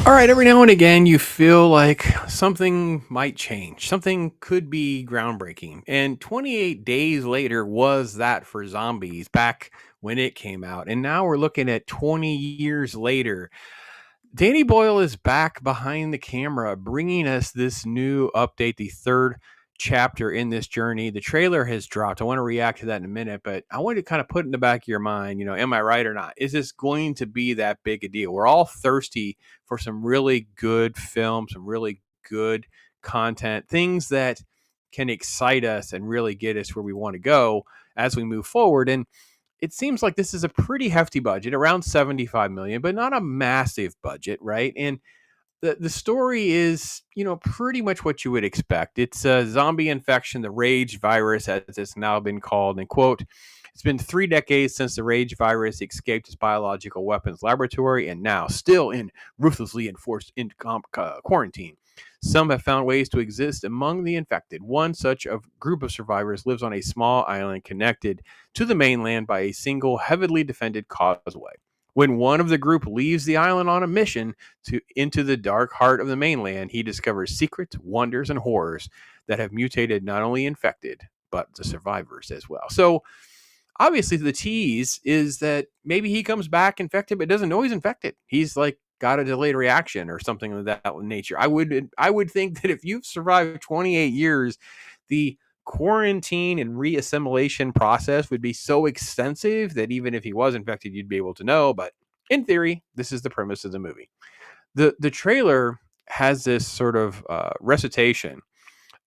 All right, every now and again, you feel like something might change. Something could be groundbreaking. And 28 days later was that for zombies back when it came out. And now we're looking at 20 years later. Danny Boyle is back behind the camera, bringing us this new update, the third chapter in this journey. The trailer has dropped. I want to react to that in a minute, but I want to kind of put in the back of your mind, am I right or not? Is this going to be that big a deal? We're all thirsty for some really good film, some really good content, things that can excite us and really get us where we want to go as we move forward. And it seems like this is a pretty hefty budget, around 75 million, but not a massive budget, right? And the story is, pretty much what you would expect. It's a zombie infection, the rage virus, as it's now been called. And quote, it's been 3 decades since the rage virus escaped its biological weapons laboratory and now still in ruthlessly enforced quarantine. Some have found ways to exist among the infected. One such group of survivors lives on a small island connected to the mainland by a single heavily defended causeway. When one of the group leaves the island on a mission into the dark heart of the mainland, he discovers secrets, wonders, and horrors that have mutated not only infected, but the survivors as well. So obviously the tease is that maybe he comes back infected, but doesn't know he's infected. He's like got a delayed reaction or something of that nature. I would think that if you've survived 28 years, the quarantine and reassimilation process would be so extensive that even if he was infected, you'd be able to know. But in theory, this is the premise of the movie. The trailer has this sort of recitation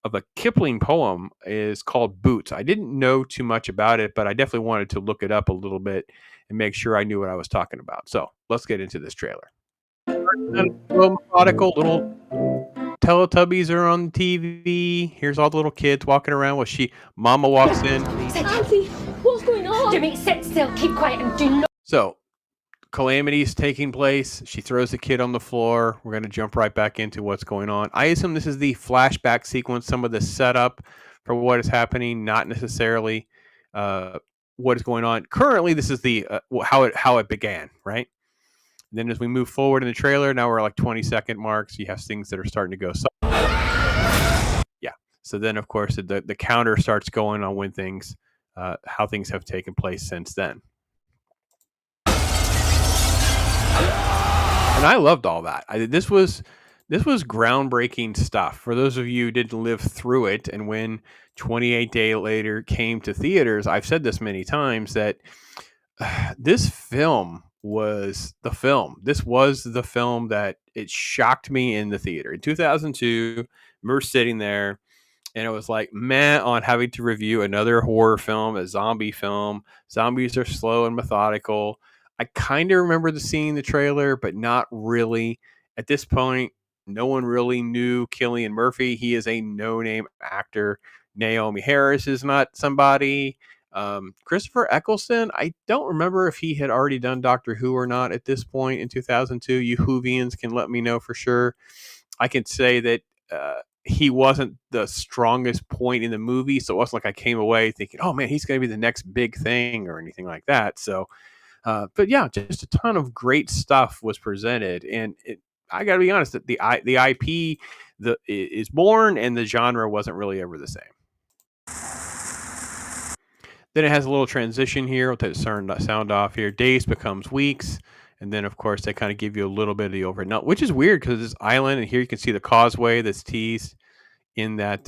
of a Kipling poem is called Boots. I didn't know too much about it, but I definitely wanted to look it up a little bit and make sure I knew what I was talking about. So let's get into this trailer. Little methodical, little Teletubbies are on TV. Here's all the little kids walking around. Mama walks in. Auntie, what's going on? Jimmy, sit still, keep quiet, and do not. So calamity's taking place. She throws the kid on the floor. We're going to jump right back into what's going on. I assume this is the flashback sequence, some of the setup for what is happening, not necessarily what is going on. Currently, this is the how it began, right? And then as we move forward in the trailer, now we're like 20-second marks. You have things that are starting to go. Yeah. So then, of course, the counter starts going on when how things have taken place since then. And I loved all that. This was groundbreaking stuff. For those of you who didn't live through it, and when 28 Days Later came to theaters, I've said this many times that this film was the film. This was the film that it shocked me in the theater. In 2002, we're sitting there, and it was like, man, on having to review another horror film, a zombie film. Zombies are slow and methodical. I kind of remember seeing the trailer, but not really. At this point, no one really knew Cillian Murphy. He is a no-name actor. Naomi Harris is not somebody. Christopher Eccleston, I don't remember if he had already done Doctor Who or not at this point in 2002. You Whovians can let me know for sure. I can say that he wasn't the strongest point in the movie, so it wasn't like I came away thinking, oh man, he's going to be the next big thing or anything like that. So but yeah, just a ton of great stuff was presented, and I got to be honest that the IP is born, and the genre wasn't really ever the same. Then it has a little transition here. We'll take the sound off here. Days becomes weeks, and then of course they kind of give you a little bit of the overnight, which is weird because this island, and here you can see the causeway that's teased in that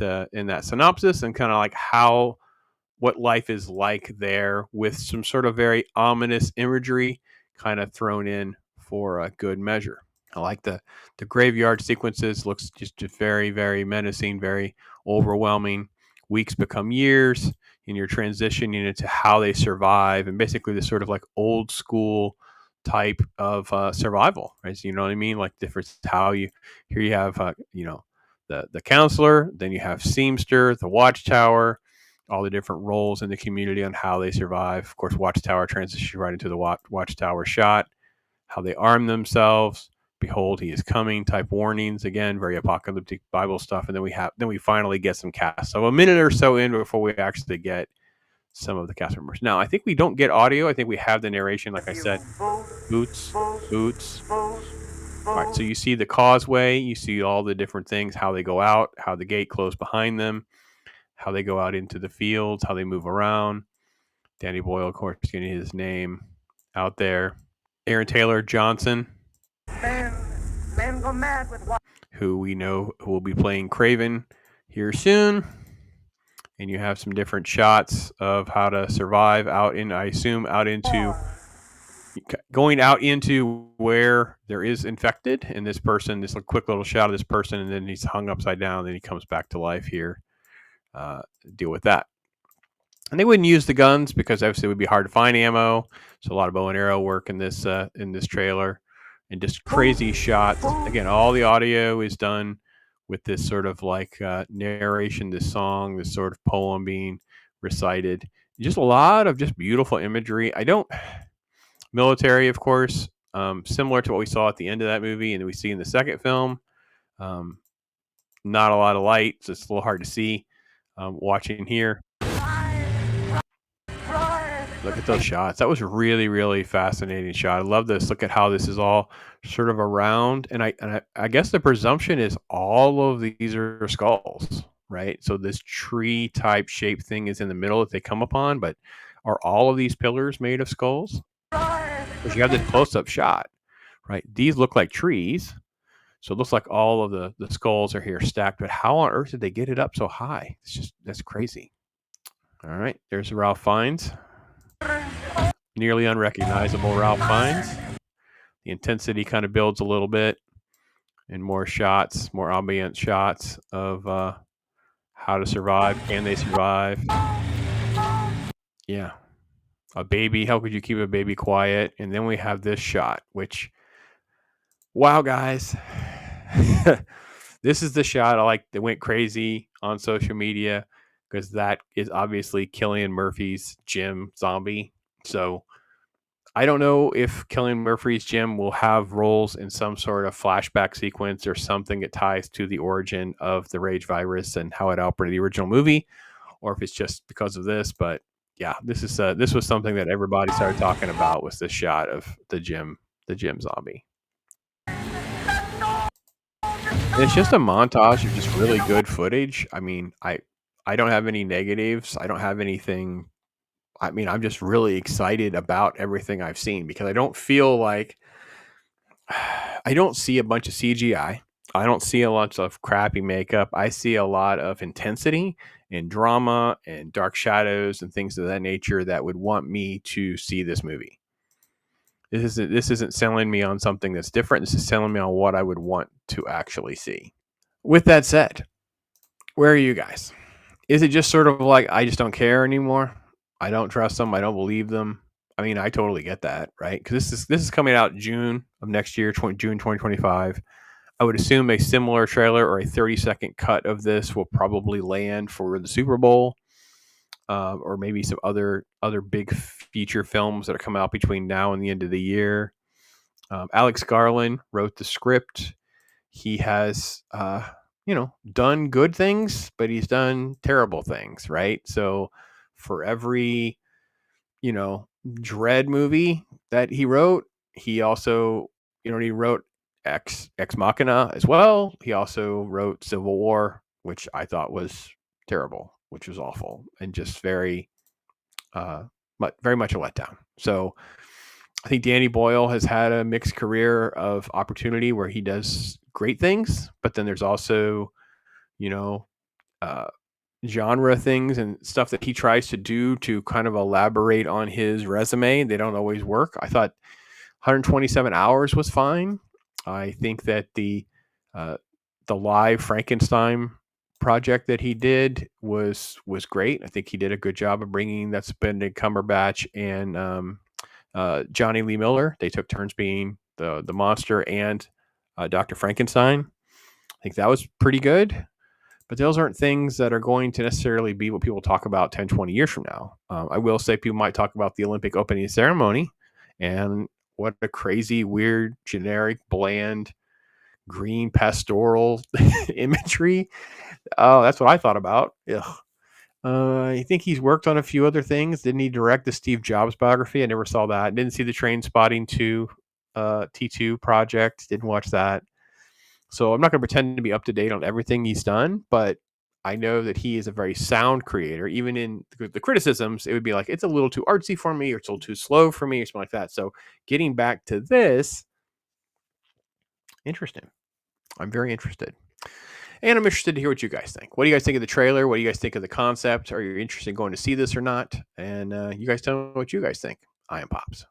synopsis, and kind of like what life is like there, with some sort of very ominous imagery kind of thrown in for a good measure. I like the graveyard sequences. Looks just very, very menacing, very overwhelming. Weeks become years, and you're transitioning into how they survive, and basically this sort of like old school type of survival, right? So you know what I mean? Like different how you have the counselor, then you have Seamster, the watchtower, all the different roles in the community on how they survive. Of course, watchtower transition right into the watchtower shot, how they arm themselves. Behold, he is coming type warnings. Again, very apocalyptic Bible stuff. And then we finally get some cast. So a minute or so in before we actually get some of the cast members. Now, I think we don't get audio. I think we have the narration, like I said. Boots, boots. All right, so you see the causeway, you see all the different things, how they go out, how the gate closed behind them, how they go out into the fields, how they move around. Danny Boyle, of course, getting his name out there. Aaron Taylor Johnson, who we know who will be playing Craven here soon. And you have some different shots of how to survive out in, I assume, out into going out into where there is infected, and this person, this quick little shot of this person, and then he's hung upside down, and then he comes back to life here. Deal with that. And they wouldn't use the guns because obviously it would be hard to find ammo. So a lot of bow and arrow work in this trailer, and just crazy shots. Again, all the audio is done with this sort of like narration, this song, this sort of poem being recited. Just a lot of just beautiful imagery. Military, of course, similar to what we saw at the end of that movie and we see in the second film. Not a lot of light, so it's a little hard to see watching here. Look at those shots. That was really, really fascinating shot. I love this. Look at how this is all sort of around. And I guess the presumption is all of these are skulls, right? So this tree type shape thing is in the middle that they come upon, but are all of these pillars made of skulls? Because you have this close-up shot, right? These look like trees. So it looks like all of the skulls are here stacked, but how on earth did they get it up so high? That's crazy. All right, there's Ralph Fiennes. Nearly unrecognizable Ralph Fiennes. The intensity kind of builds a little bit, and more shots, more ambient shots of how to survive. Can they survive? Yeah. A baby. How could you keep a baby quiet? And then we have this shot, which, wow, guys. This is the shot I like that went crazy on social media because that is obviously Cillian Murphy's Jim zombie. So I don't know if Cillian Murphy's Jim will have roles in some sort of flashback sequence or something that ties to the origin of the rage virus and how it outbred the original movie, or if it's just because of this. But yeah, this was something that everybody started talking about, was this shot of the Jim zombie. And it's just a montage of just really good footage. I mean, I don't have any negatives. I don't have anything. I mean, I'm just really excited about everything I've seen because I don't feel like I don't see a bunch of CGI. I don't see a lot of crappy makeup. I see a lot of intensity and drama and dark shadows and things of that nature that would want me to see this movie. This isn't selling me on something that's different. This is selling me on what I would want to actually see. With that said, where are you guys? Is it just sort of like I just don't care anymore? I don't trust them. I don't believe them. I mean, I totally get that, right? Because this is coming out June of next year, June 2025. I would assume a similar trailer or a 30-second cut of this will probably land for the Super Bowl, or maybe some other big feature films that are coming out between now and the end of the year. Alex Garland wrote the script. He has, done good things, but he's done terrible things, right? So for every, Dread movie that he wrote, he also, he wrote Ex Machina as well. He also wrote Civil War, which I thought was terrible, which was awful, and just very much a letdown. So I think Danny Boyle has had a mixed career of opportunity where he does great things, but then there's also, uh, genre things and stuff that he tries to do to kind of elaborate on his resume. They don't always work. I thought 127 hours was fine. I think that the live Frankenstein project that he did was great. I think he did a good job of bringing that Benedict Cumberbatch and Johnny Lee Miller. They took turns being the monster and Dr. Frankenstein. I think that was pretty good. But those aren't things that are going to necessarily be what people talk about 10, 20 years from now. I will say people might talk about the Olympic opening ceremony and what a crazy, weird, generic, bland, green pastoral imagery. Oh, that's what I thought about. Ugh. I think he's worked on a few other things. Didn't he direct the Steve Jobs biography? I never saw that. Didn't see the Train Spotting 2 T2 project. Didn't watch that. So I'm not going to pretend to be up to date on everything he's done, but I know that he is a very sound creator. Even in the criticisms, it would be like, it's a little too artsy for me, or it's a little too slow for me, or something like that. So getting back to this, interesting. I'm very interested. And I'm interested to hear what you guys think. What do you guys think of the trailer? What do you guys think of the concept? Are you interested in going to see this or not? And you guys tell me what you guys think. I am Pops.